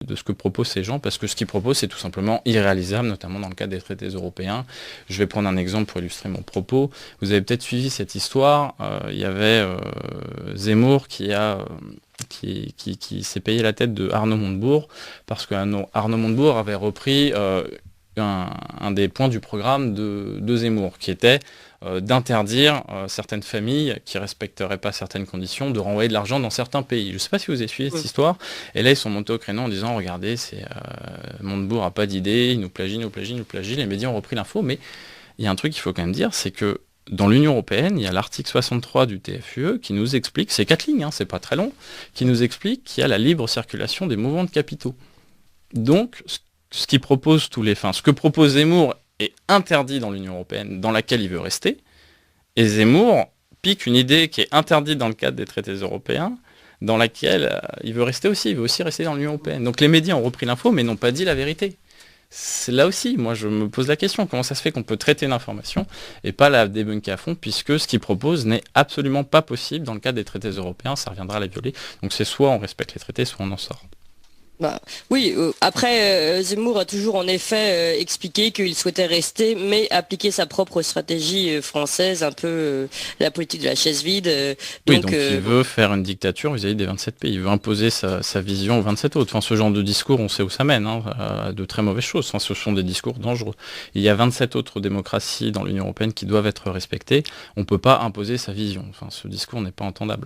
de ce que proposent ces gens, parce que ce qu'ils proposent, c'est tout simplement irréalisable, notamment dans le cadre des traités européens. Je vais prendre un exemple pour illustrer mon propos. Vous avez peut-être suivi cette histoire. Il y avait Zemmour qui s'est payé la tête de Arnaud Montebourg, parce que Arnaud Montebourg avait repris un des points du programme de Zemmour, qui était d'interdire certaines familles qui ne respecteraient pas certaines conditions de renvoyer de l'argent dans certains pays. Je ne sais pas si vous avez suivi cette histoire. Et là, ils sont montés au créneau en disant, regardez, Montebourg n'a pas d'idée, il nous plagie. Les médias ont repris l'info, mais il y a un truc qu'il faut quand même dire, c'est que dans l'Union européenne, il y a l'article 63 du TFUE qui nous explique, c'est 4 lignes, c'est pas très long, qui nous explique qu'il y a la libre circulation des mouvements de capitaux. Donc, ce que propose Zemmour est interdit dans l'Union européenne, dans laquelle il veut rester, et Zemmour pique une idée qui est interdite dans le cadre des traités européens, dans laquelle il veut rester aussi, il veut aussi rester dans l'Union européenne. Donc les médias ont repris l'info, mais n'ont pas dit la vérité. C'est là aussi, moi je me pose la question, comment ça se fait qu'on peut traiter une information et pas la débunker à fond, puisque ce qu'il propose n'est absolument pas possible dans le cadre des traités européens, ça reviendra à la violer. Donc c'est soit on respecte les traités, soit on en sort. Oui, après, Zemmour a toujours en effet expliqué qu'il souhaitait rester, mais appliquer sa propre stratégie française, un peu la politique de la chaise vide. Donc il veut faire une dictature vis-à-vis des 27 pays, il veut imposer sa vision aux 27 autres. Enfin, ce genre de discours, on sait où ça mène, à de très mauvaises choses. Enfin, ce sont des discours dangereux. Il y a 27 autres démocraties dans l'Union européenne qui doivent être respectées. On ne peut pas imposer sa vision. Enfin, ce discours n'est pas entendable.